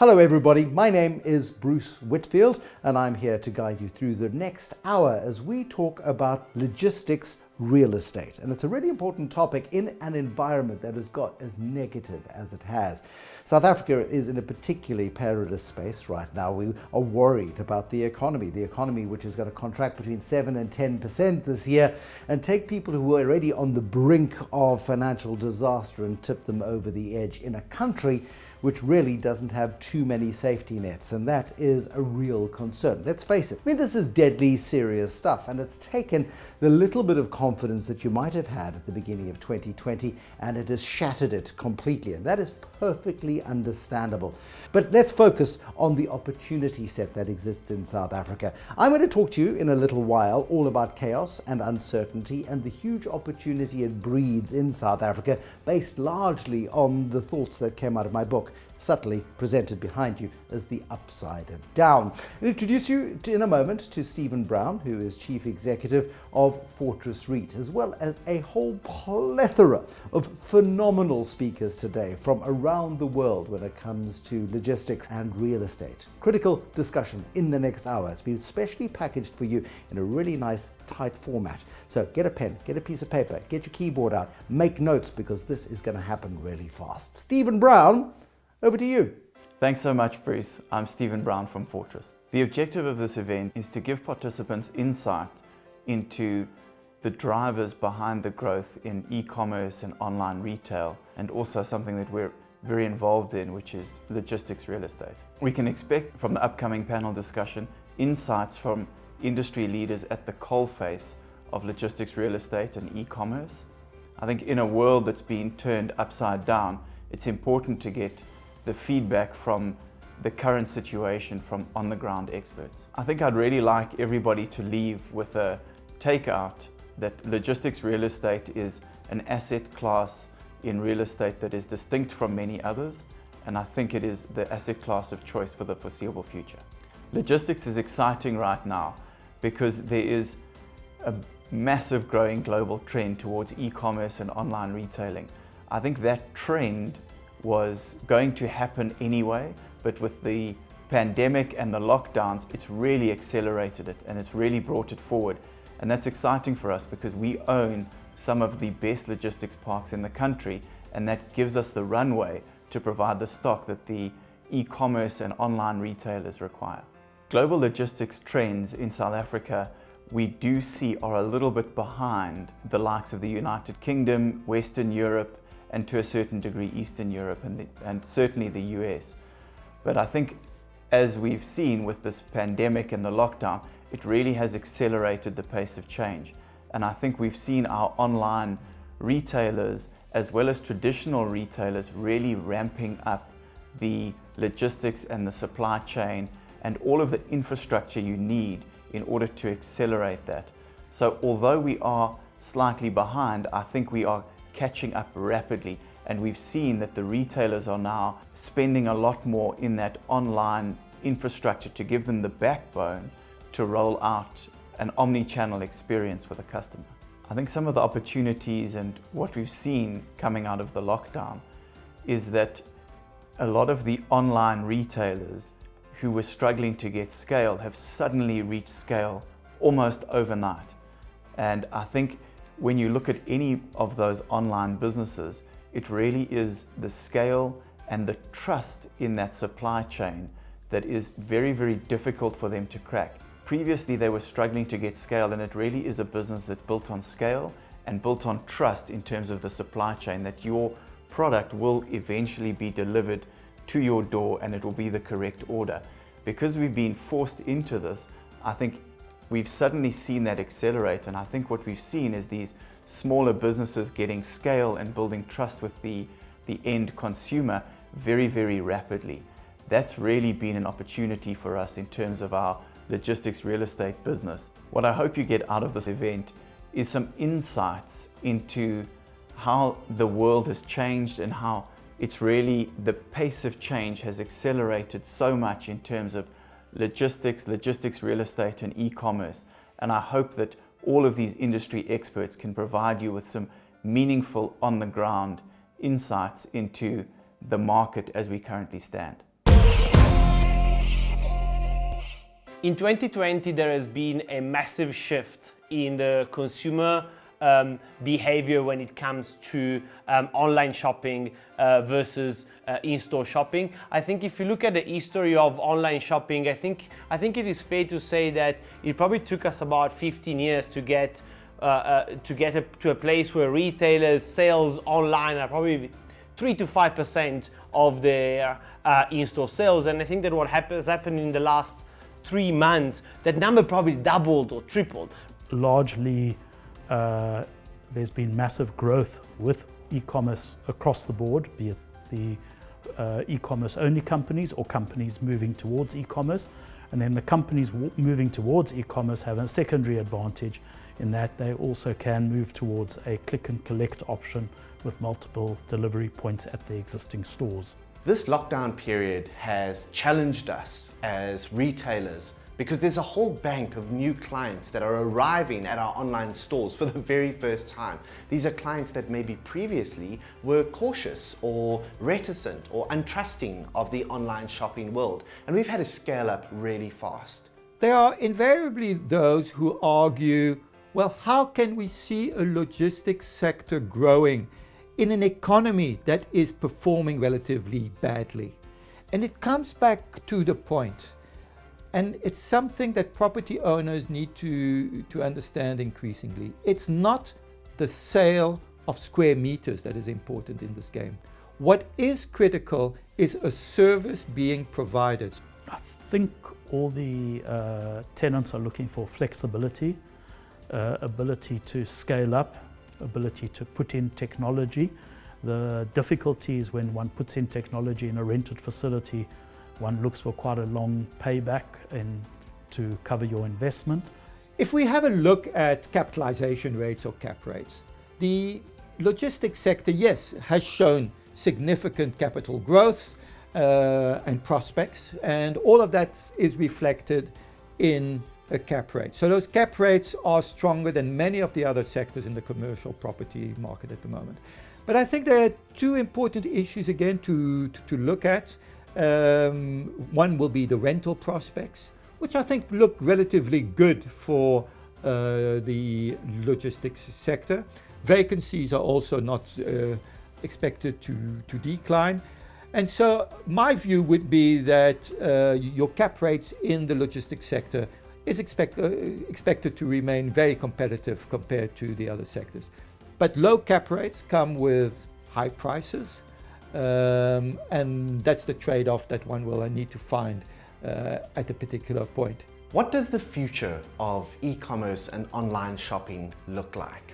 Hello everybody, my name is Bruce Whitfield and I'm here to guide you through the next hour as we talk about logistics real estate. And it's a really important topic in an environment that has got as negative as it has. South Africa is in a particularly perilous space right now. We are worried about the economy which is going to contract between 7 and 10% this year and take people who are already on the brink of financial disaster and tip them over the edge in a country which really doesn't have too many safety nets, and that is a real concern. Let's face it, I mean, this is deadly serious stuff, and it's taken the little bit of confidence that you might have had at the beginning of 2020, and it has shattered it completely, and that is perfectly understandable. But let's focus on the opportunity set that exists in South Africa. I'm going to talk to you in a little while all about chaos and uncertainty and the huge opportunity it breeds in South Africa, based largely on the thoughts that came out of my book, subtly presented behind you as the upside of down. I'll introduce you in a moment to Stephen Brown, who is Chief Executive of Fortress REIT, as well as a whole plethora of phenomenal speakers today from around the world when it comes to logistics and real estate. Critical discussion in the next hour. It's been specially packaged for you in a really nice tight format. So get a pen, get a piece of paper, get your keyboard out, make notes, because this is going to happen really fast. Stephen Brown, over to you. Thanks so much, Bruce. I'm Stephen Brown from Fortress. The objective of this event is to give participants insight into the drivers behind the growth in e-commerce and online retail, and also something that we're very involved in, which is logistics real estate. We can expect from the upcoming panel discussion insights from industry leaders at the coalface of logistics real estate and e-commerce. I think in a world that's been turned upside down, it's important to get the feedback from the current situation from on-the-ground experts. I think I'd really like everybody to leave with a takeout that logistics real estate is an asset class in real estate that is distinct from many others, and I think it is the asset class of choice for the foreseeable future. Logistics is exciting right now because there is a massive growing global trend towards e-commerce and online retailing. I think that trend was going to happen anyway, but with the pandemic and the lockdowns, it's really accelerated it and it's really brought it forward. And that's exciting for us because we own some of the best logistics parks in the country, and that gives us the runway to provide the stock that the e-commerce and online retailers require. Global logistics trends in South Africa we do see are a little bit behind the likes of the United Kingdom, Western Europe, and to a certain degree Eastern Europe and certainly the US. But I think as we've seen with this pandemic and the lockdown, it really has accelerated the pace of change. And I think we've seen our online retailers as well as traditional retailers really ramping up the logistics and the supply chain and all of the infrastructure you need in order to accelerate that. So although we are slightly behind, I think we are catching up rapidly, and we've seen that the retailers are now spending a lot more in that online infrastructure to give them the backbone to roll out an omni-channel experience for the customer. I think some of the opportunities and what we've seen coming out of the lockdown is that a lot of the online retailers who were struggling to get scale have suddenly reached scale almost overnight. And I think when you look at any of those online businesses, it really is the scale and the trust in that supply chain that is very, very difficult for them to crack. Previously, they were struggling to get scale, and it really is a business that built on scale and built on trust in terms of the supply chain, that your product will eventually be delivered to your door and it will be the correct order. Because we've been forced into this, I think we've suddenly seen that accelerate, and I think what we've seen is these smaller businesses getting scale and building trust with the end consumer very, very rapidly. That's really been an opportunity for us in terms of our logistics real estate business. What I hope you get out of this event is some insights into how the world has changed and how it's really the pace of change has accelerated so much in terms of logistics real estate and e-commerce. And I hope that all of these industry experts can provide you with some meaningful on-the-ground insights into the market as we currently stand. In 2020, there has been a massive shift in the consumer behavior when it comes to online shopping versus in-store shopping. I think if you look at the history of online shopping, I think it is fair to say that it probably took us about 15 years to get to a place where retailers' sales online are probably 3 to 5% of their in-store sales. And I think that what has happened in the last 3 months, that number probably doubled or tripled. Largely, there's been massive growth with e-commerce across the board, be it the e-commerce only companies or companies moving towards e-commerce. And then the companies moving towards e-commerce have a secondary advantage in that they also can move towards a click and collect option with multiple delivery points at the existing stores. This lockdown period has challenged us as retailers because there's a whole bank of new clients that are arriving at our online stores for the very first time. These are clients that maybe previously were cautious or reticent or untrusting of the online shopping world. And we've had to scale up really fast. There are invariably those who argue, well, how can we see a logistics sector growing in an economy that is performing relatively badly? And it comes back to the point. And it's something that property owners need to understand increasingly. It's not the sale of square meters that is important in this game. What is critical is a service being provided. I think all the tenants are looking for flexibility, ability to scale up, ability to put in technology. The difficulty is when one puts in technology in a rented facility, one looks for quite a long payback and to cover your investment. If we have a look at capitalization rates or cap rates, the logistics sector, yes, has shown significant capital growth and prospects, and all of that is reflected in a cap rate. So those cap rates are stronger than many of the other sectors in the commercial property market at the moment. But I think there are two important issues again to look at. One will be the rental prospects, which I think look relatively good for the logistics sector. Vacancies are also not expected to decline. And so my view would be that your cap rates in the logistics sector is expected to remain very competitive compared to the other sectors. But low cap rates come with high prices, and that's the trade-off that one will need to find at a particular point. What does the future of e-commerce and online shopping look like?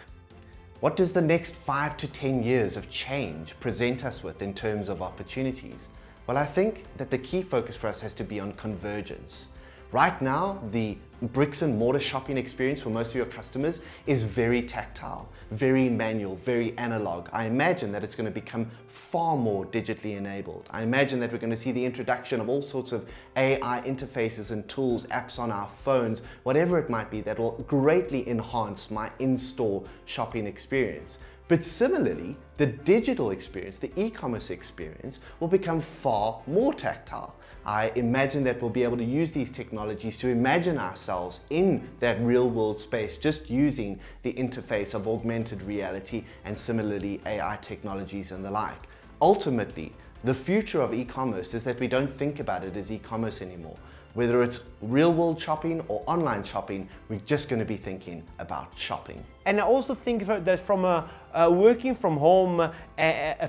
What does the next 5 to 10 years of change present us with in terms of opportunities? Well, I think that the key focus for us has to be on convergence. Right now, the bricks and mortar shopping experience for most of your customers is very tactile, very manual, very analog. I imagine that it's going to become far more digitally enabled. I imagine that we're going to see the introduction of all sorts of AI interfaces and tools, apps on our phones, whatever it might be, that will greatly enhance my in-store shopping experience. But similarly, the digital experience, the e-commerce experience, will become far more tactile. I imagine that we'll be able to use these technologies to imagine ourselves in that real world space, just using the interface of augmented reality and similarly AI technologies and the like. Ultimately, the future of e-commerce is that we don't think about it as e-commerce anymore. Whether it's real world shopping or online shopping, we're just going to be thinking about shopping. And I also think that from a working from home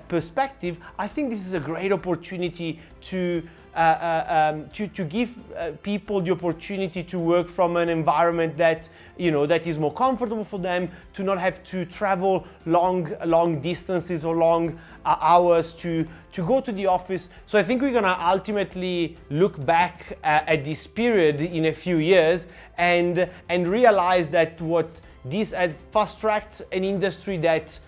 perspective, I think this is a great opportunity to give people the opportunity to work from an environment that that is more comfortable for them, to not have to travel long distances or long hours to go to the office. So I think we're gonna ultimately look back at this period in a few years and realize that what this had fast-tracked an industry that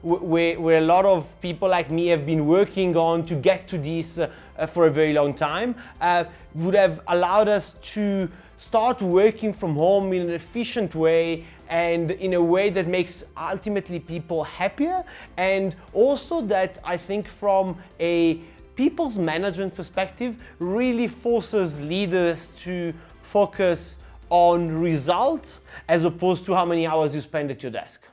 where a lot of people like me have been working on to get to this for a very long time, would have allowed us to start working from home in an efficient way and in a way that makes ultimately people happier, and also that I think from a people's management perspective really forces leaders to focus on results as opposed to how many hours you spend at your desk.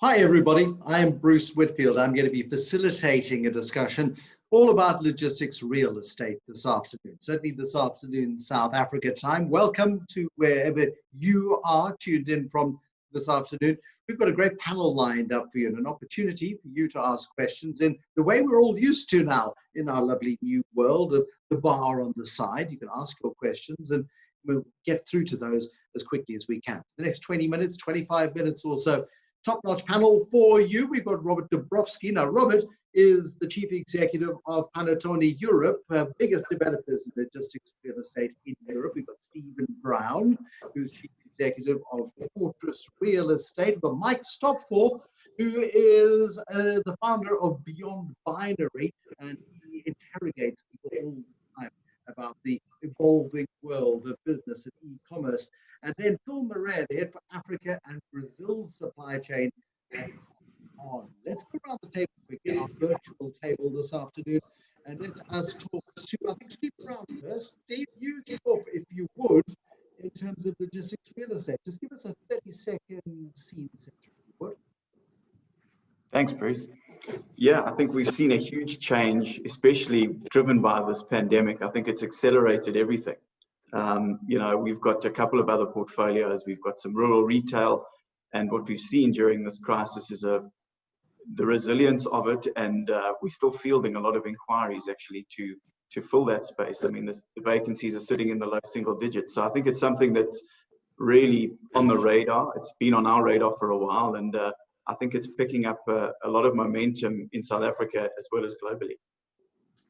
Hi everybody, I am Bruce Whitfield. I'm going to be facilitating a discussion all about logistics real estate this afternoon. Certainly this afternoon, South Africa time. Welcome to wherever you are tuned in from this afternoon. We've got a great panel lined up for you and an opportunity for you to ask questions in the way we're all used to now in our lovely new world of the bar on the side. You can ask your questions and we'll get through to those as quickly as we can. The next 20 minutes, 25 minutes or so, top-notch panel for you. We've got Robert Dobrzycki. Now, Robert is the chief executive of Panattoni Europe, biggest developers in logistics real estate in Europe. We've got Stephen Brown, who's chief executive of Fortress Real Estate. We've got Mike Stopforth, who is the founder of Beyond Binary, and he interrogates people all the time about the evolving world of business and e-commerce. And then Phil Marais, the head for Africa and Brazil supply chain. On. Let's go around the table quickly, our virtual table this afternoon, and let us talk to, I think, Steve Brown first. Steve, you kick off, if you would, in terms of logistics real estate. Just give us a 30-second scene, if you would. Thanks, Bruce. Yeah, I think we've seen a huge change, especially driven by this pandemic. I think it's accelerated everything. We've got a couple of other portfolios. We've got some rural retail, and what we've seen during this crisis is the resilience of it, and we're still fielding a lot of inquiries actually to fill that space. I mean, the vacancies are sitting in the low single digits. So I think it's something that's really on the radar. It's been on our radar for a while, and I think it's picking up a lot of momentum in South Africa as well as globally.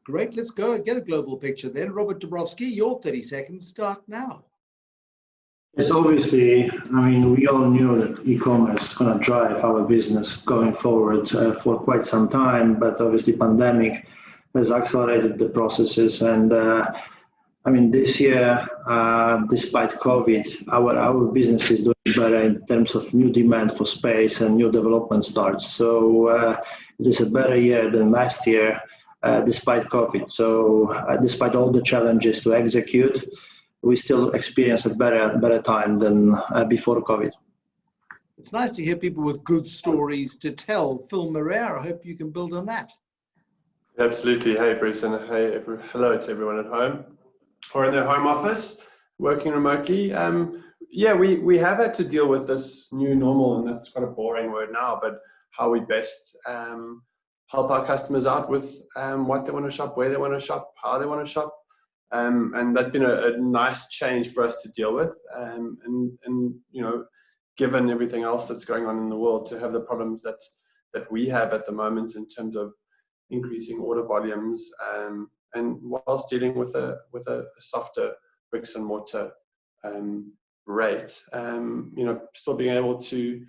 Great, let's go and get a global picture then. Robert Dobrzycki, your 30 seconds start now. Yes, obviously, I mean, we all knew that e-commerce is going to drive our business going forward for quite some time, but obviously pandemic has accelerated the processes. And I mean, this year, despite COVID, our business is doing better in terms of new demand for space and new development starts. So it is a better year than last year, despite COVID. So despite all the challenges to execute, we still experience a better time than before COVID. It's nice to hear people with good stories to tell. Phil Marais, I hope you can build on that. Absolutely. Hey, Bruce, and hello to everyone at home or in their home office, working remotely. We have had to deal with this new normal, and that's quite a boring word now, but how we best help our customers out with what they want to shop, where they want to shop, how they want to shop. And that's been a nice change for us to deal with. And given everything else that's going on in the world, to have the problems that we have at the moment in terms of increasing order volumes, and whilst dealing with a softer bricks and mortar rate, still being able to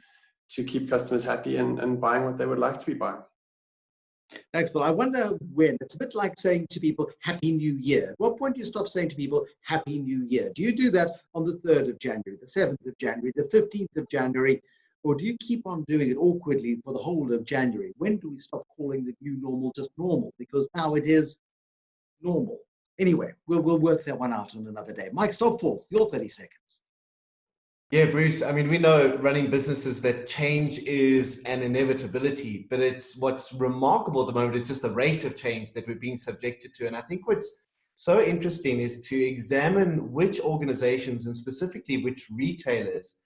keep customers happy and buying what they would like to be buying. Thanks, Phil. I wonder when, it's a bit like saying to people, Happy New Year. At what point do you stop saying to people, Happy New Year? Do you do that on the 3rd of January, the 7th of January, the 15th of January, or do you keep on doing it awkwardly for the whole of January? When do we stop calling the new normal just normal? Because now it is normal. Anyway, we'll work that one out on another day. Mike Stopforth, your 30 seconds. Yeah, Bruce, I mean, we know running businesses that change is an inevitability, but it's what's remarkable at the moment is just the rate of change that we're being subjected to. And I think what's so interesting is to examine which organizations and specifically which retailers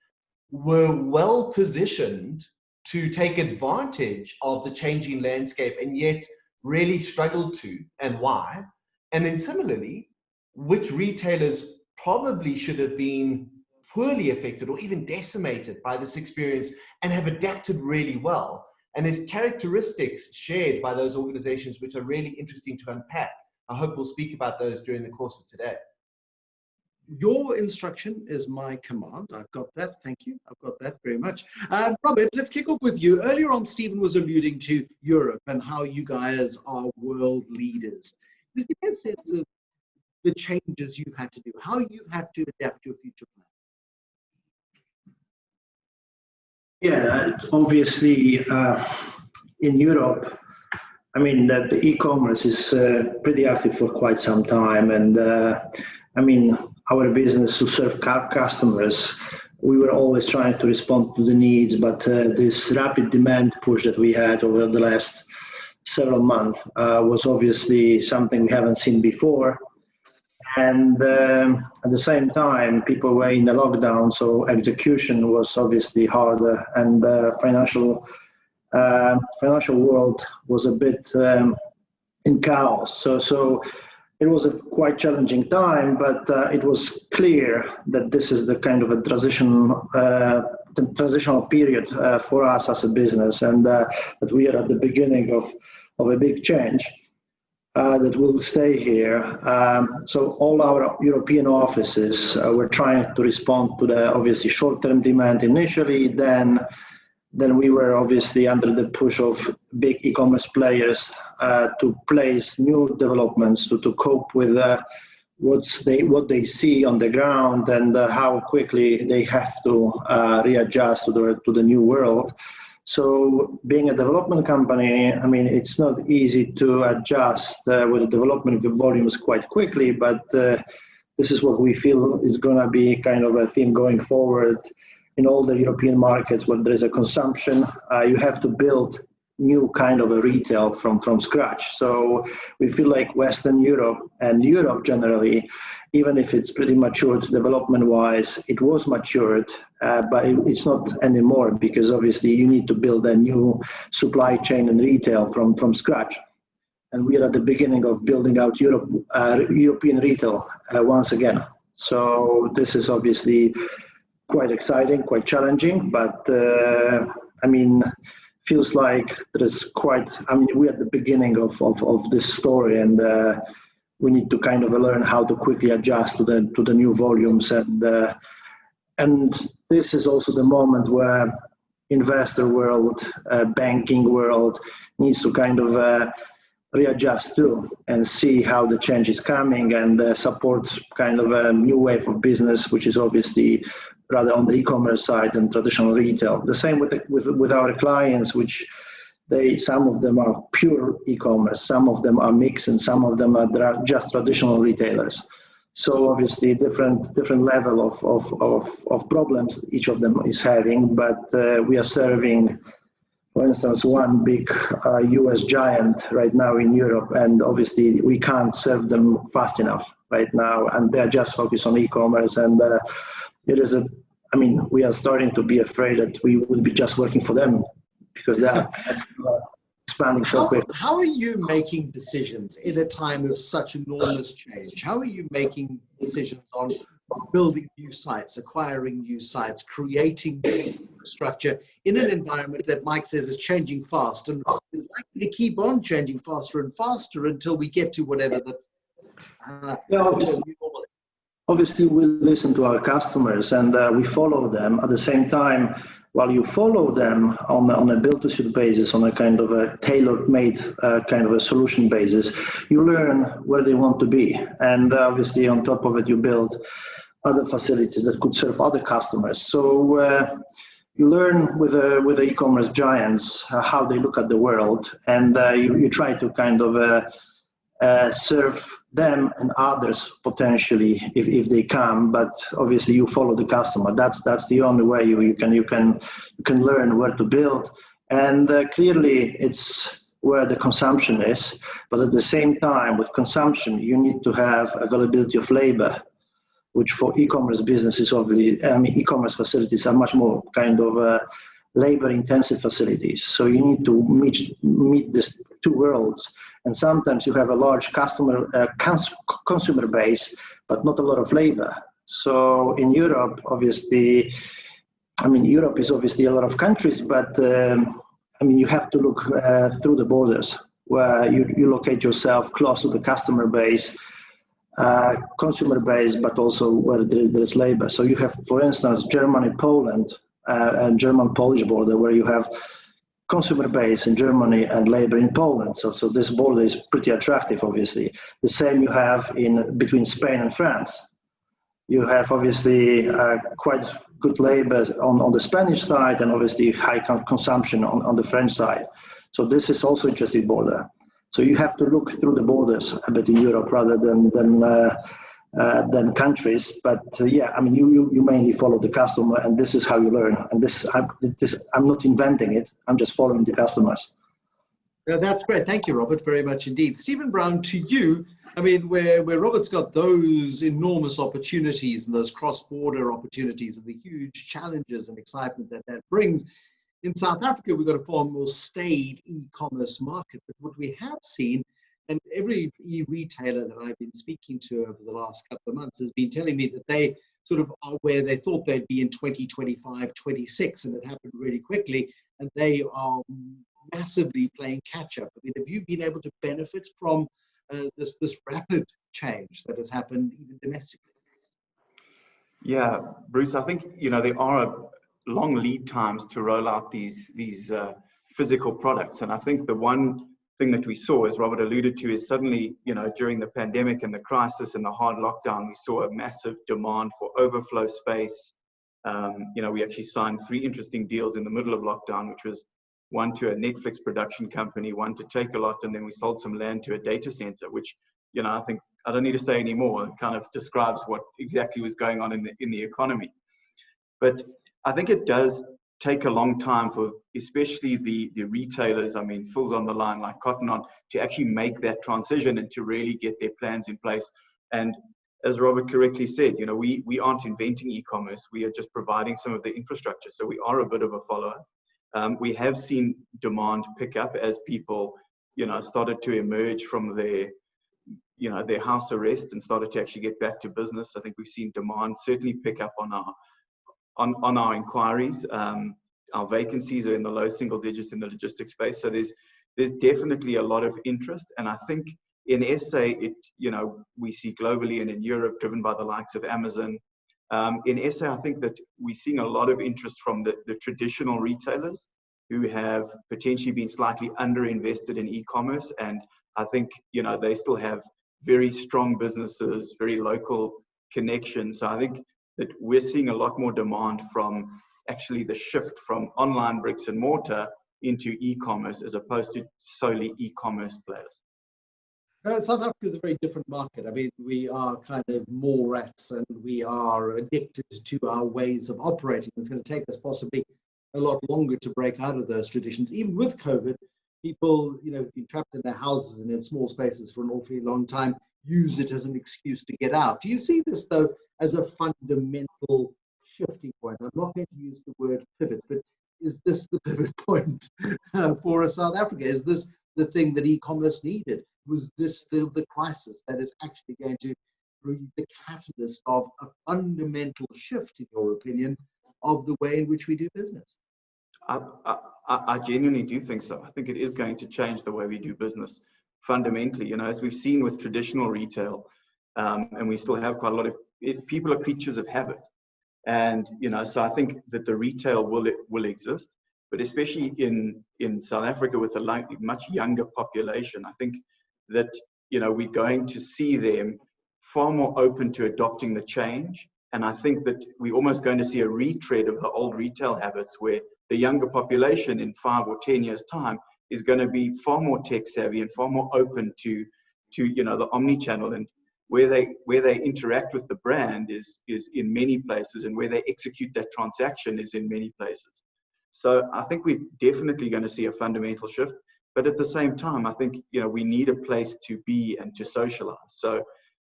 were well positioned to take advantage of the changing landscape and yet really struggled to, and why. And then similarly, which retailers probably should have been poorly affected or even decimated by this experience and have adapted really well. And there's characteristics shared by those organizations which are really interesting to unpack. I hope we'll speak about those during the course of today. Your instruction is my command. I've got that. Thank you. I've got that very much. Robert, let's kick off with you. Earlier on, Stephen was alluding to Europe and how you guys are world leaders. Just give me a sense of the changes you've had to do, how you've had to adapt your future plan. Yeah, it's obviously in Europe, I mean, that the e-commerce is pretty active for quite some time, and I mean, our business to serve customers, we were always trying to respond to the needs, but this rapid demand push that we had over the last several months was obviously something we haven't seen before. And at the same time, people were in the lockdown, so execution was obviously harder, and the financial world was a bit in chaos. So it was a quite challenging time, but it was clear that this is the kind of a transitional period for us as a business, and that we are at the beginning of a big change that will stay here. So all our European offices were trying to respond to the obviously short-term demand initially, then we were obviously under the push of big e-commerce players to place new developments to cope with what they see on the ground, and how quickly they have to readjust to the new world. So being a development company, I mean, it's not easy to adjust with the development volumes quite quickly, but this is what we feel is going to be kind of a theme going forward. In all the European markets where there is a consumption, you have to build new kind of a retail from scratch. So we feel like Western Europe and Europe generally, even if it's pretty matured development-wise, it was matured, but it's not anymore, because obviously you need to build a new supply chain and retail from scratch. And we are at the beginning of building out European retail once again. So this is obviously quite exciting, quite challenging, but I mean, feels like there's we're at the beginning of this story, and we need to kind of learn how to quickly adjust to the new volumes, and this is also the moment where investor world, banking world needs to kind of readjust too, and see how the change is coming, and support kind of a new wave of business, which is obviously rather on the e-commerce side than traditional retail. The same with our clients, which some of them are pure e-commerce, some of them are mixed, and some of them are just traditional retailers. So obviously different level of problems each of them is having, but we are serving, for instance, one big US giant right now in Europe, and obviously we can't serve them fast enough right now, and they're just focused on e-commerce, and we are starting to be afraid that we will be just working for them, because they are expanding so quick. How are you making decisions in a time of such enormous change? How are you making decisions on building new sites, acquiring new sites, creating new infrastructure in an environment that Mike says is changing fast and is likely to keep on changing faster and faster until we get to whatever the term new normal is? Obviously, we listen to our customers, and we follow them. At the same time, while you follow them on a build-to-suit basis, on a kind of a tailor-made kind of a solution basis, you learn where they want to be. And obviously, on top of it, you build other facilities that could serve other customers. So you learn with the e-commerce giants how they look at the world, and you try to kind of serve them and others potentially if they come, but obviously you follow the customer. That's the only way you can learn where to build, and clearly it's where the consumption is. But at the same time, with consumption, you need to have availability of labor, which for e-commerce businesses, e-commerce facilities are much more kind of labor-intensive facilities. So you need to meet these two worlds. And sometimes you have a large consumer base, but not a lot of labor. So in Europe, obviously, Europe is obviously a lot of countries, but you have to look through the borders, where you locate yourself close to the customer base, consumer base, but also where there is labor. So you have, for instance, Germany, Poland, and German-Polish border, where you have consumer base in Germany and labor in Poland. So this border is pretty attractive, obviously. The same you have between Spain and France. You have obviously quite good labor on the Spanish side, and obviously high consumption on the French side. So this is also interesting border. So you have to look through the borders a bit in Europe rather than countries. But yeah, I mean, you mainly follow the customer, and this is how you learn. And I'm not inventing it. I'm just following the customers. That's great. Thank you, Robert, very much indeed. Stephen Brown, to you, I mean, where Robert's got those enormous opportunities and those cross-border opportunities and the huge challenges and excitement that brings, in South Africa, we've got a far more staid e-commerce market. But what we have seen, and every e-retailer that I've been speaking to over the last couple of months has been telling me that they sort of are where they thought they'd be in 2025, 26, and it happened really quickly, and they are massively playing catch up. I mean, have you been able to benefit from this rapid change that has happened even domestically? Yeah, Bruce, I think, there are long lead times to roll out these physical products. And I think the one thing that we saw, as Robert alluded to, is suddenly, during the pandemic and the crisis and the hard lockdown, we saw a massive demand for overflow space. We actually signed 3 interesting deals in the middle of lockdown, which was one to a Netflix production company, one to Takealot, and then we sold some land to a data center, which, I think I don't need to say anymore. It kind of describes what exactly was going on in the economy. But I think it does take a long time for especially the retailers, I mean, Phil's on the line like Cotton On, to actually make that transition and to really get their plans in place. And as Robert correctly said, we aren't inventing e-commerce. We are just providing some of the infrastructure. So we are a bit of a follower. We have seen demand pick up as people, started to emerge from their house arrest and started to actually get back to business. I think we've seen demand certainly pick up on our inquiries. Our vacancies are in the low single digits in the logistics space. So there's definitely a lot of interest. And I think in SA, we see globally and in Europe, driven by the likes of Amazon. In SA, I think that we're seeing a lot of interest from the traditional retailers who have potentially been slightly underinvested in e-commerce. And I think, they still have very strong businesses, very local connections. So I think that we're seeing a lot more demand from actually the shift from online bricks and mortar into e-commerce as opposed to solely e-commerce players. South Africa is a very different market. I mean, we are kind of more rats and we are addicted to our ways of operating. It's going to take us possibly a lot longer to break out of those traditions. Even with COVID, people, have been trapped in their houses and in small spaces for an awfully long time, use it as an excuse to get out. Do you see this, though, as a fundamental shifting point? I'm not going to use the word pivot, but is this the pivot point for South Africa? Is this the thing that e-commerce needed? Was this still the crisis that is actually going to be the catalyst of a fundamental shift, in your opinion, of the way in which we do business? I genuinely do think so. I think it is going to change the way we do business fundamentally. As we've seen with traditional retail, and we still have quite a lot of people are creatures of habit. And, so I think that the retail will exist, but especially in South Africa with a much younger population, I think that, we're going to see them far more open to adopting the change. And I think that we're almost going to see a retread of the old retail habits where the younger population in 5 or 10 years' time is going to be far more tech savvy and far more open to the omni-channel, and where they interact with the brand is in many places, and where they execute that transaction is in many places. So I think we're definitely going to see a fundamental shift. But at the same time, I think, we need a place to be and to socialize. So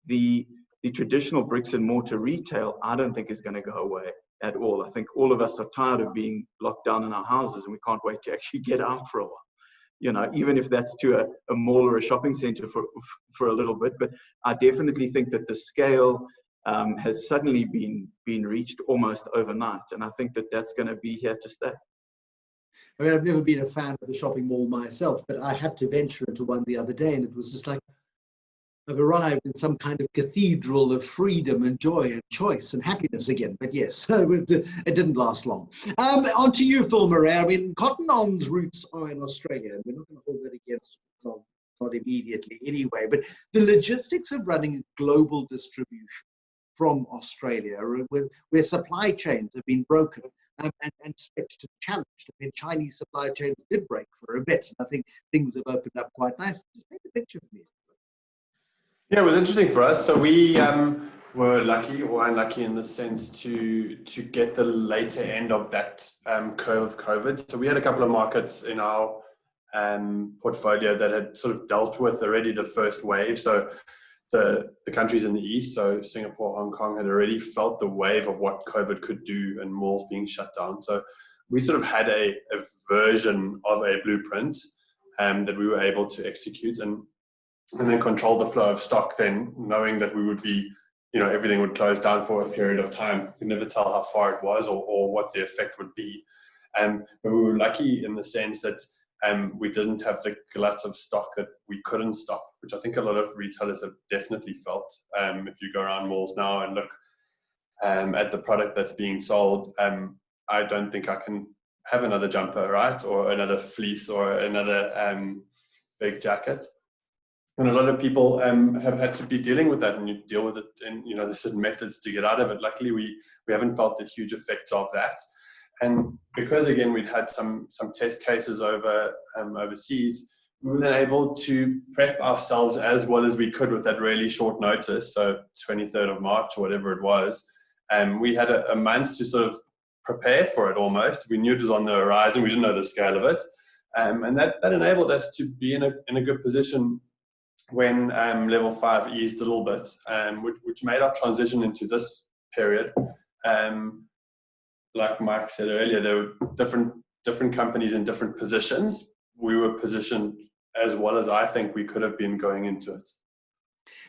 the traditional bricks and mortar retail, I don't think is going to go away at all. I think all of us are tired of being locked down in our houses and we can't wait to actually get out for a while. Even if that's to a mall or a shopping center for a little bit. But I definitely think that the scale has suddenly been reached almost overnight. And I think that that's going to be here to stay. I mean, I've never been a fan of the shopping mall myself, but I had to venture into one the other day, and it was just like I've arrived in some kind of cathedral of freedom and joy and choice and happiness again. But yes, it didn't last long. On to you, Phil Marais. I mean, Cotton On's roots are in Australia, and we're not going to hold that against them, not immediately anyway. But the logistics of running a global distribution from Australia, where supply chains have been broken, and stretched and challenged. I mean, Chinese supply chains did break for a bit, and I think things have opened up quite nicely. Just paint a picture for me. Yeah, it was interesting for us. So we were lucky or unlucky in the sense to get the later end of that curve of COVID. So we had a couple of markets in our portfolio that had sort of dealt with already the first wave. So the countries in the east, so Singapore, Hong Kong, had already felt the wave of what COVID could do and malls being shut down. So we sort of had a version of a blueprint that we were able to execute and then control the flow of stock, then knowing that we would be, everything would close down for a period of time. You could never tell how far it was or what the effect would be. But we were lucky in the sense that we didn't have the gluts of stock that we couldn't stock, which I think a lot of retailers have definitely felt. If you go around malls now and look at the product that's being sold, I don't think I can have another jumper, right? Or another fleece or another big jacket. And a lot of people have had to be dealing with that, and you deal with it in, there's certain methods to get out of it. Luckily, we haven't felt the huge effects of that. And because, again, we'd had some test cases overseas, we were then able to prep ourselves as well as we could with that really short notice, so 23rd of March or whatever it was. And we had a month to sort of prepare for it almost. We knew it was on the horizon. We didn't know the scale of it. And that enabled us to be in a good position when level 5 eased a little bit, which made our transition into this period. Like Mike said earlier, there were different companies in different positions. We were positioned as well as I think we could have been going into it.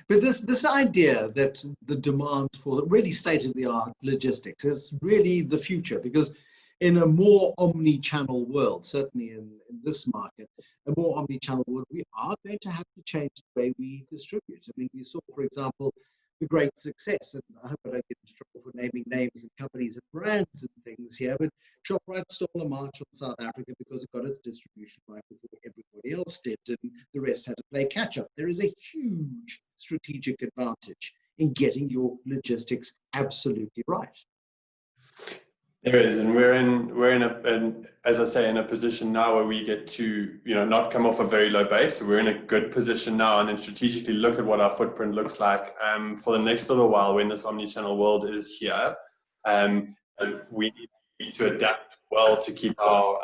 But this idea that the demand for really state-of-the-art logistics is really the future, because in a more omni-channel world, certainly in this market, a more omni-channel world, we are going to have to change the way we distribute. I mean, we saw, for example, the great success, and I hope I don't get into trouble for naming names and companies and brands and things here, but ShopRite stole a march on South Africa because it got its distribution right before everybody else did, and the rest had to play catch-up. There is a huge strategic advantage in getting your logistics absolutely right. There is, and we're in as I say, in a position now where we get to not come off a very low base. So we're in a good position now, and then strategically look at what our footprint looks like for the next little while when this omnichannel world is here. And we need to adapt well to keep our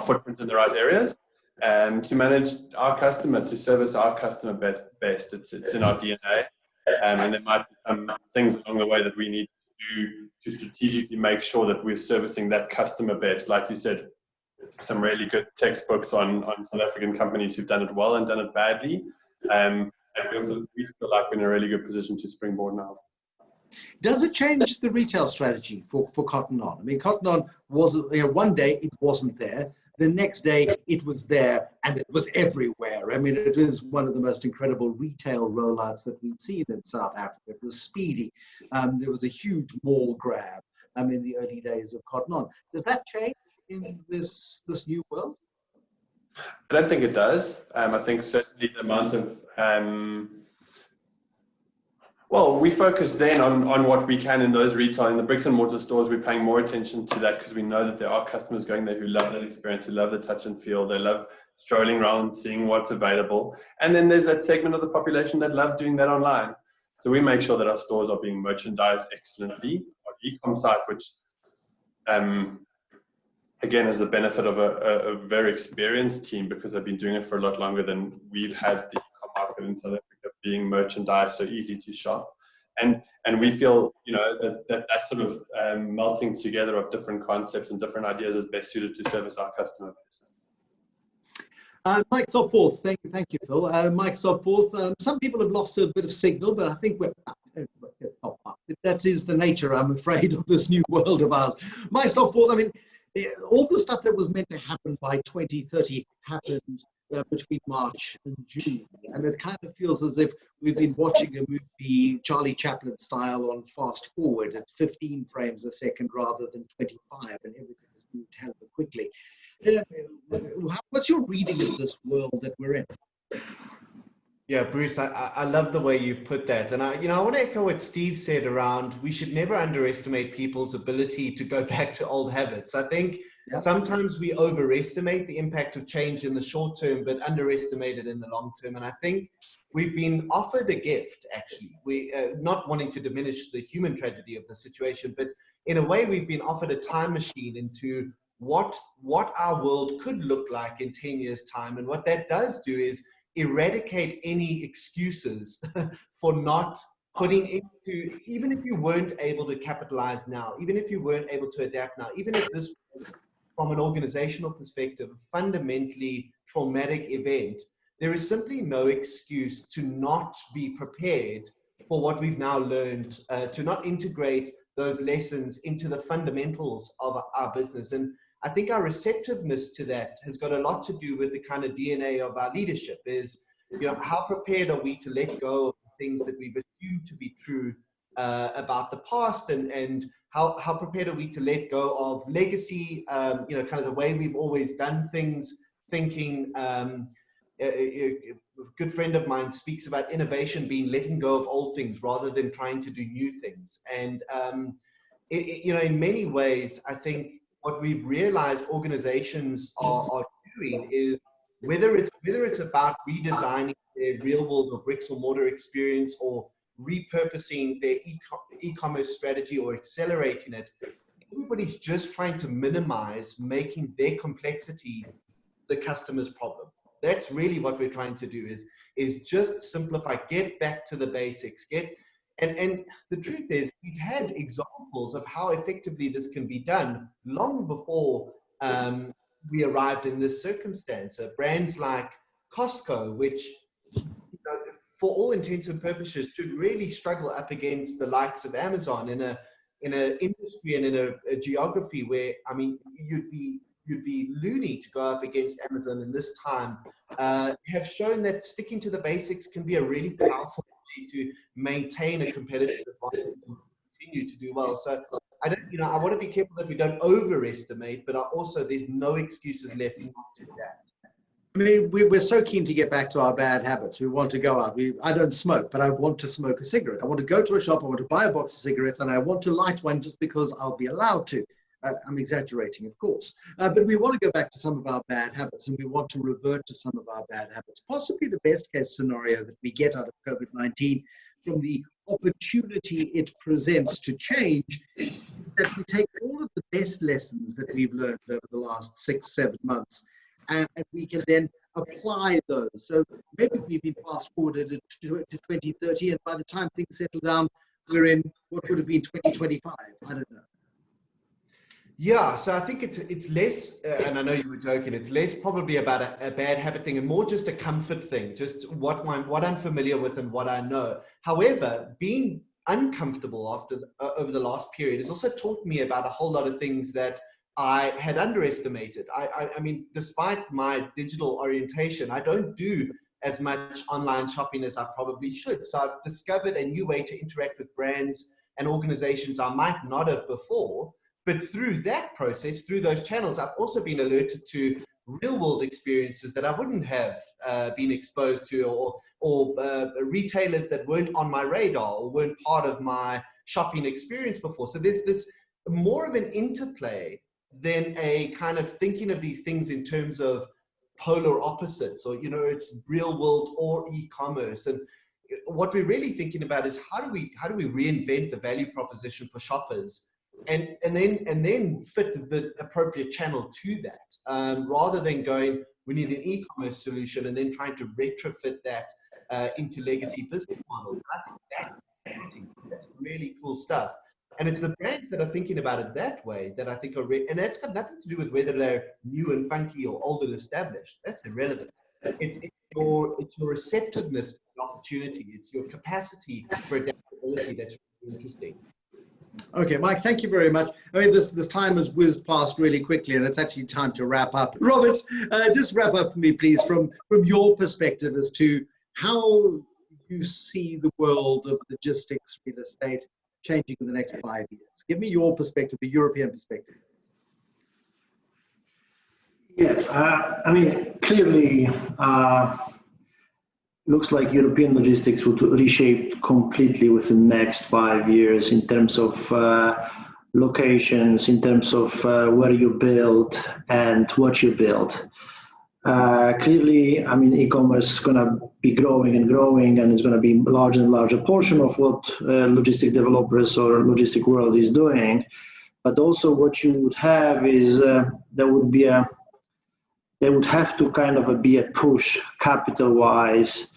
footprint in the right areas, and to manage our customer, to service our customer best. It's in our DNA. And there might be some things along the way that we need to do to strategically make sure that we're servicing that customer base. Like you said, some really good textbooks on South African companies who've done it well and done it badly. And we feel like we're in a really good position to springboard now. Does it change the retail strategy for Cotton On? I mean, Cotton On was, one day it wasn't there. The next day it was there and it was everywhere. I mean, it was one of the most incredible retail rollouts that we'd seen in South Africa. It was speedy. There was a huge mall grab in the early days of Cotton On. Does that change in this new world? I don't think it does. I think certainly the amount of we focus then on what we can in those retail, in the bricks and mortar stores. We're paying more attention to that because we know that there are customers going there who love that experience, who love the touch and feel. They love strolling around, seeing what's available. And then there's that segment of the population that love doing that online. So we make sure that our stores are being merchandised excellently. Our e-com site, which again is the benefit of a very experienced team, because they've been doing it for a lot longer than we've had the e-com market in South Africa, being merchandised so easy to shop. And we feel that sort of melting together of different concepts and different ideas is best suited to service our customer base. Mike Stopforth, thank you, Phil. Mike Stopforth, some people have lost a bit of signal, but I think that is the nature, I'm afraid, of this new world of ours. Mike Stopforth, I mean, all the stuff that was meant to happen by 2030 happened between March and June, and it kind of feels as if we've been watching a movie Charlie Chaplin style on fast forward at 15 frames a second rather than 25, and everything has moved hell of a quickly. What's your reading of this world that we're in? Yeah, Bruce, I love the way you've put that. And I want to echo what Steve said around we should never underestimate people's ability to go back to old habits. I think sometimes we overestimate the impact of change in the short term, but underestimate it in the long term. And I think we've been offered a gift, actually. We not wanting to diminish the human tragedy of the situation, but in a way, we've been offered a time machine into what our world could look like in 10 years' time. And what that does do is eradicate any excuses for not putting into, even if you weren't able to capitalize now, even if you weren't able to adapt now, even if this was from an organizational perspective, a fundamentally traumatic event, there is simply no excuse to not be prepared for what we've now learned, to not integrate those lessons into the fundamentals of our business. And I think our receptiveness to that has got a lot to do with the kind of DNA of our leadership is, how prepared are we to let go of things that we've assumed to be true about the past, and how prepared are we to let go of legacy, kind of the way we've always done things, thinking, a good friend of mine speaks about innovation being letting go of old things rather than trying to do new things. And, in many ways, I think what we've realized organizations are doing is whether it's about redesigning their real world or bricks or mortar experience or repurposing their e-commerce strategy or accelerating it, everybody's just trying to minimize making their complexity the customer's problem. That's really what we're trying to do is just simplify, get back to the basics, and the truth is we've had examples of how effectively this can be done long before we arrived in this circumstance. Brands like Costco, which for all intents and purposes should really struggle up against the likes of Amazon in an industry and in a geography where, I mean, you'd be loony to go up against Amazon in this time, have shown that sticking to the basics can be a really powerful way to maintain a competitive advantage and continue to do well. So I want to be careful that we don't overestimate, but also there's no excuses left not to adapt. I mean, we're so keen to get back to our bad habits. We want to go out. I don't smoke, but I want to smoke a cigarette. I want to go to a shop. I want to buy a box of cigarettes, and I want to light one just because I'll be allowed to. I'm exaggerating, of course. But we want to go back to some of our bad habits, and we want to revert to some of our bad habits. Possibly the best case scenario that we get out of COVID-19 from the opportunity it presents to change is that we take all of the best lessons that we've learned over the last 6-7 months, and we can then apply those. So maybe we've been fast forwarded to 2030, and by the time things settle down, we're in what would have been 2025. I don't know. Yeah, so I think it's less, and I know you were joking, it's less probably about a bad habit thing and more just a comfort thing, just what I'm familiar with and what I know. However, being uncomfortable over the last period has also taught me about a whole lot of things that I had underestimated. I mean, despite my digital orientation, I don't do as much online shopping as I probably should. So I've discovered a new way to interact with brands and organizations I might not have before. But through that process, through those channels, I've also been alerted to real world experiences that I wouldn't have been exposed to, or retailers that weren't on my radar or weren't part of my shopping experience before. So there's this more of an interplay than a kind of thinking of these things in terms of polar opposites, or, it's real world or e-commerce. And what we're really thinking about is how do we reinvent the value proposition for shoppers and then fit the appropriate channel to that, rather than going, we need an e-commerce solution and then trying to retrofit that into legacy business models. I think that's exciting. That's really cool stuff. And it's the brands that are thinking about it that way that I think are, and that's got nothing to do with whether they're new and funky or old and established. That's irrelevant. It's your receptiveness to the opportunity. It's your capacity for adaptability that's really interesting. Okay, Mike, thank you very much. I mean, this time has whizzed past really quickly, and it's actually time to wrap up. Robert, just wrap up for me, please, from your perspective as to how you see the world of logistics, real estate changing in the next 5 years. Give me your perspective, the European perspective. Yes, I mean, clearly, looks like European logistics would reshape completely within the next 5 years in terms of locations, in terms of where you build and what you build. Clearly, I mean, e-commerce is going to be growing and growing, and it's going to be a larger and larger portion of what logistic developers or logistic world is doing. But also what you would have is there would have to kind of be a push capital-wise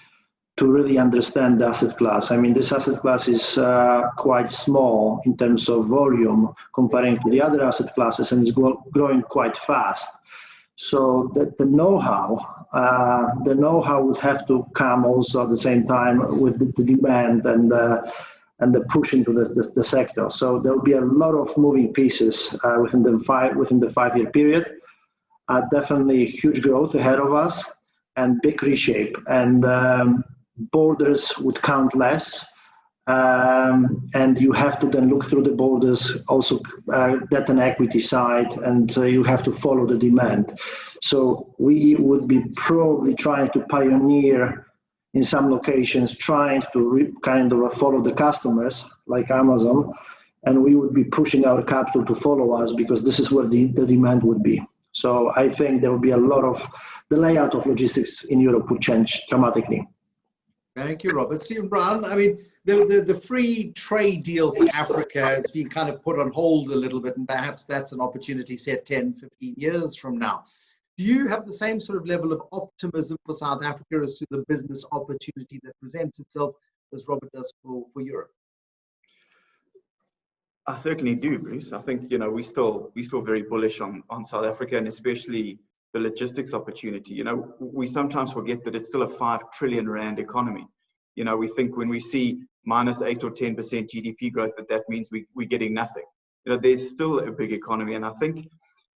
to really understand the asset class. I mean, this asset class is quite small in terms of volume comparing to the other asset classes, and it's growing quite fast. So the know-how would have to come also at the same time with the demand and the push into the sector. So there will be a lot of moving pieces within the 5-year period. Definitely huge growth ahead of us and big reshape. And borders would count less. And you have to then look through the borders, also debt and equity side, and you have to follow the demand. So we would be probably trying to pioneer in some locations, trying to kind of follow the customers like Amazon, and we would be pushing our capital to follow us because this is where the demand would be. So I think there will be a lot of, the layout of logistics in Europe would change dramatically. Thank you, Robert. Stephen Brown, I mean, the free trade deal for Africa has been kind of put on hold a little bit, and perhaps that's an opportunity set 10, 15 years from now. Do you have the same sort of level of optimism for South Africa as to the business opportunity that presents itself as Robert does for Europe? I certainly do, Bruce. I think, you know, we're still very bullish on South Africa, and especially the logistics opportunity. You know, we sometimes forget that it's still a 5 trillion rand economy. You know, we think when we see -8 or 10% GDP growth, that means we're getting nothing. You know, there's still a big economy, and I think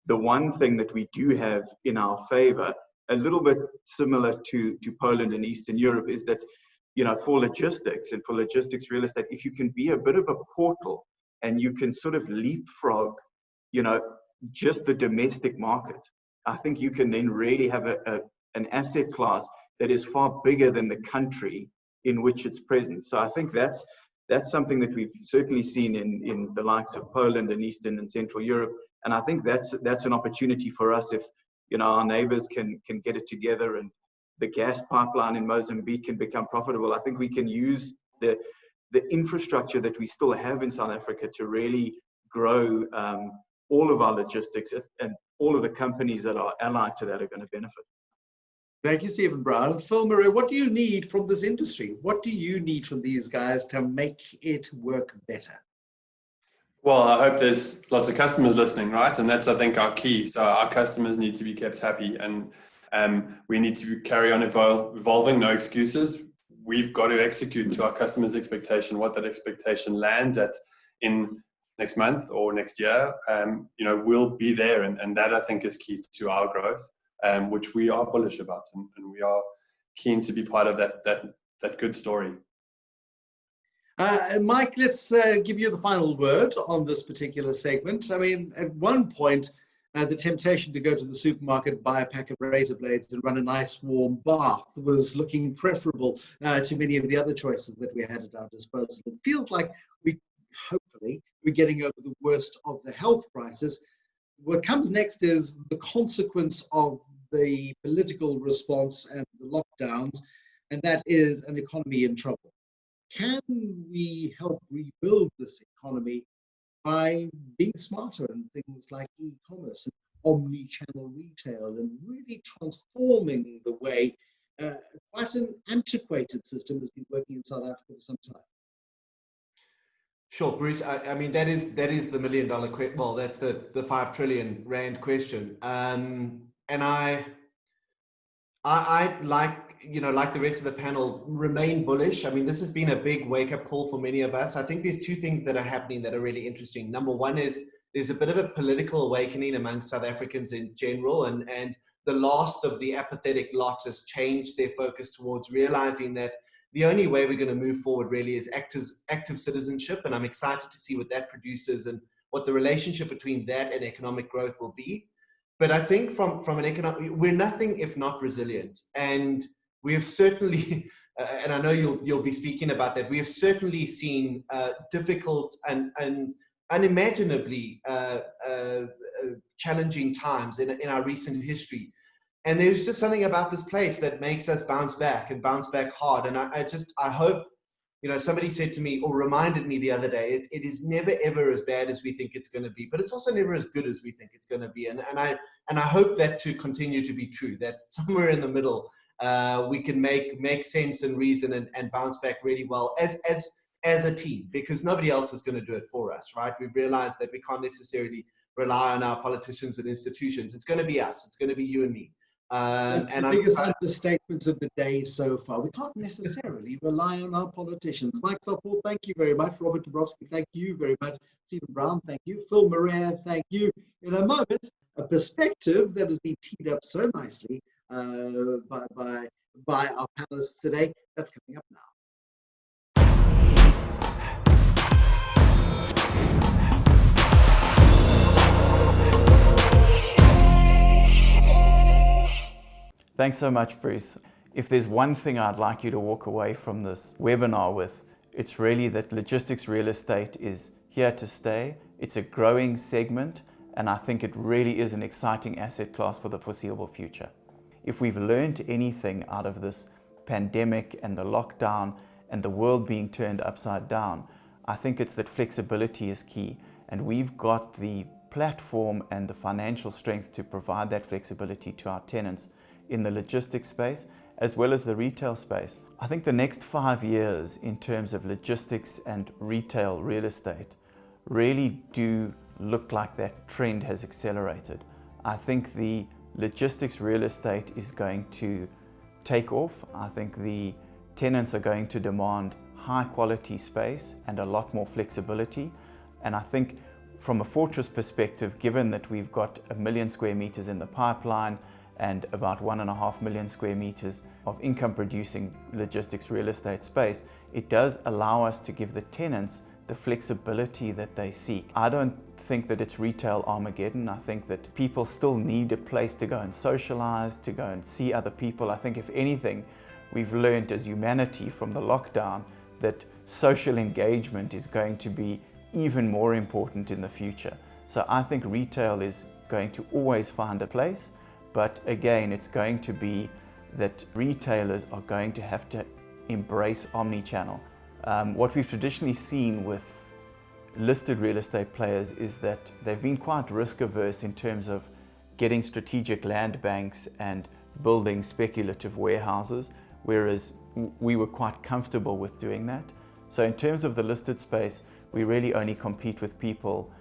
the one thing that we do have in our favor, a little bit similar to Poland and Eastern Europe, is that, you know, for logistics and for logistics real estate, if you can be a bit of a portal and you can sort of leapfrog, you know, just the domestic market, I think you can then really have an asset class that is far bigger than the country in which it's present. So I think that's something that we've certainly seen in the likes of Poland and Eastern and Central Europe. And I think that's an opportunity for us if, you know, our neighbors can get it together and the gas pipeline in Mozambique can become profitable. I think we can use the infrastructure that we still have in South Africa to really grow all of our logistics, and all of the companies that are allied to that are going to benefit. Thank you, Stephen Brown. Phil Marais, what do you need from this industry? What do you need from these guys to make it work better? Well, I hope there's lots of customers listening, right? And that's, I think, our key. So our customers need to be kept happy, and we need to carry on evolving, no excuses. We've got to execute to our customers' expectation. What that expectation lands at in next month or next year, you know, we'll be there. And that, I think, is key to our growth, which we are bullish about. And we are keen to be part of that good story. Mike, let's give you the final word on this particular segment. I mean, at one point, the temptation to go to the supermarket, buy a pack of razor blades and run a nice warm bath was looking preferable to many of the other choices that we had at our disposal. It feels like hopefully we're getting over the worst of the health crisis. What comes next is the consequence of the political response and the lockdowns, and that is an economy in trouble. Can we help rebuild this economy by being smarter in things like e-commerce and omni-channel retail, and really transforming the way quite an antiquated system has been working in South Africa for some time? Sure, Bruce. I mean, that is the $1 million question. Well, that's the 5 trillion rand question. And I like the rest of the panel, remain bullish. I mean, this has been a big wake-up call for many of us. I think there's two things that are happening that are really interesting. Number one is there's a bit of a political awakening among South Africans in general, and the last of the apathetic lot has changed their focus towards realizing that the only way we're going to move forward really is active citizenship, and I'm excited to see what that produces and what the relationship between that and economic growth will be. But I think from an economic, we're nothing if not resilient, and we have certainly and I know you'll be speaking about that, we have certainly seen difficult and unimaginably challenging times in our recent history. And there's just something about this place that makes us bounce back and bounce back hard. And I hope, somebody said to me or reminded me the other day, it is never ever as bad as we think it's going to be, but it's also never as good as we think it's going to be. And I hope that to continue to be true, that somewhere in the middle, we can make sense and reason and bounce back really well as a team, because nobody else is going to do it for us, right? We've realized that we can't necessarily rely on our politicians and institutions. It's going to be us. It's going to be you and me. The biggest understatement of the day so far. We can't necessarily rely on our politicians. Mike Stopforth, thank you very much. Robert Dobrzycki, thank you very much. Stephen Brown, thank you. Phil Marais, thank you. In a moment, a perspective that has been teed up so nicely by our panelists today. That's coming up now. Thanks so much, Bruce. If there's one thing I'd like you to walk away from this webinar with, it's really that logistics real estate is here to stay. It's a growing segment, and I think it really is an exciting asset class for the foreseeable future. If we've learned anything out of this pandemic and the lockdown and the world being turned upside down, I think it's that flexibility is key, and we've got the platform and the financial strength to provide that flexibility to our tenants in the logistics space as well as the retail space. I think the next 5 years in terms of logistics and retail real estate really do look like that trend has accelerated. I think the logistics real estate is going to take off. I think the tenants are going to demand high quality space and a lot more flexibility. And I think from a Fortress perspective, given that we've got 1 million square meters in the pipeline and about 1.5 million square meters of income producing logistics real estate space, it does allow us to give the tenants the flexibility that they seek. I don't think that it's retail Armageddon. I think that people still need a place to go and socialize, to go and see other people. I think if anything, we've learned as humanity from the lockdown that social engagement is going to be even more important in the future. So I think retail is going to always find a place. But again, it's going to be that retailers are going to have to embrace omni-channel. What we've traditionally seen with listed real estate players is that they've been quite risk averse in terms of getting strategic land banks and building speculative warehouses, whereas we were quite comfortable with doing that. So in terms of the listed space, we really only compete with people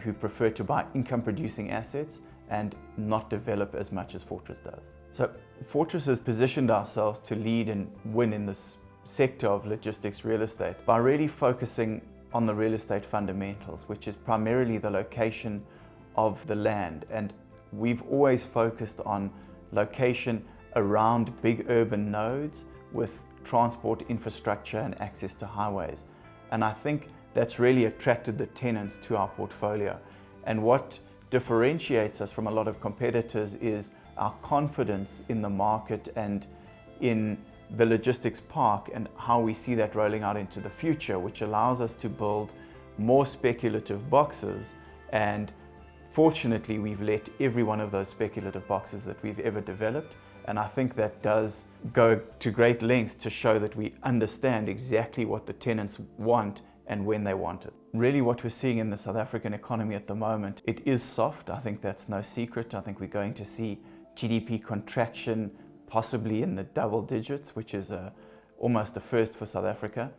who prefer to buy income producing assets and not develop as much as Fortress does. So Fortress has positioned ourselves to lead and win in this sector of logistics real estate by really focusing on the real estate fundamentals, which is primarily the location of the land. And we've always focused on location around big urban nodes with transport infrastructure and access to highways. And I think that's really attracted the tenants to our portfolio. And what differentiates us from a lot of competitors is our confidence in the market and in the logistics park and how we see that rolling out into the future, which allows us to build more speculative boxes. And fortunately, we've let every one of those speculative boxes that we've ever developed. And I think that does go to great lengths to show that we understand exactly what the tenants want and when they want it. Really what we're seeing in the South African economy at the moment, it is soft. I think that's no secret. I think we're going to see GDP contraction possibly in the double digits, which is almost a first for South Africa.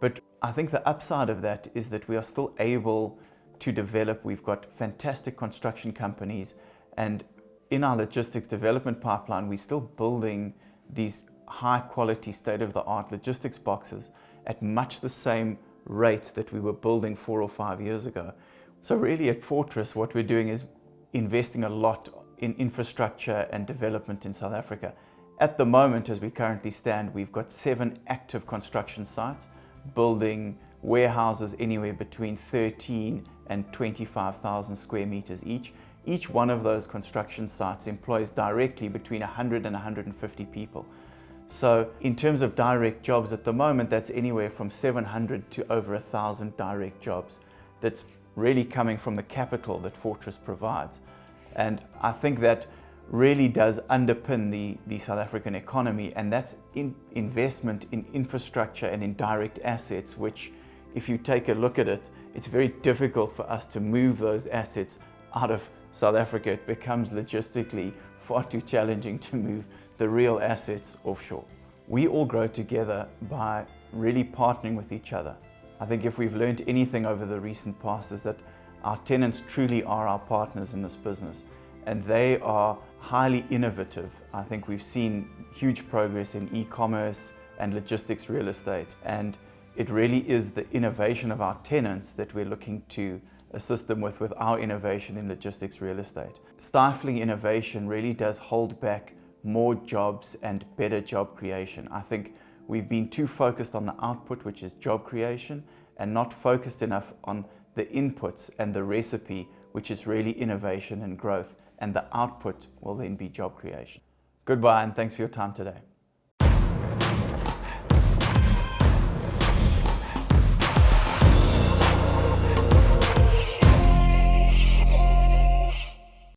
But I think the upside of that is that we are still able to develop. We've got fantastic construction companies, and in our logistics development pipeline, we're still building these high quality state-of-the-art logistics boxes at much the same rate that we were building 4 or 5 years ago. So really at Fortress, what we're doing is investing a lot in infrastructure and development in South Africa. At the moment, as we currently stand, we've got 7 active construction sites, building warehouses anywhere between 13 and 25,000 square meters each. Each one of those construction sites employs directly between 100 and 150 people. So in terms of direct jobs at the moment, that's anywhere from 700 to over 1,000 direct jobs. That's really coming from the capital that Fortress provides. And I think that really does underpin the South African economy, and that's investment in infrastructure and in direct assets, which if you take a look at it, it's very difficult for us to move those assets out of South Africa. It becomes logistically far too challenging to move the real assets offshore. We all grow together by really partnering with each other. I think if we've learned anything over the recent past is that our tenants truly are our partners in this business, and they are highly innovative. I think we've seen huge progress in e-commerce and logistics real estate, and it really is the innovation of our tenants that we're looking to assist them with our innovation in logistics real estate. Stifling innovation really does hold back more jobs and better job creation. I think we've been too focused on the output, which is job creation, and not focused enough on the inputs and the recipe, which is really innovation and growth, and the output will then be job creation. Goodbye, and thanks for your time today.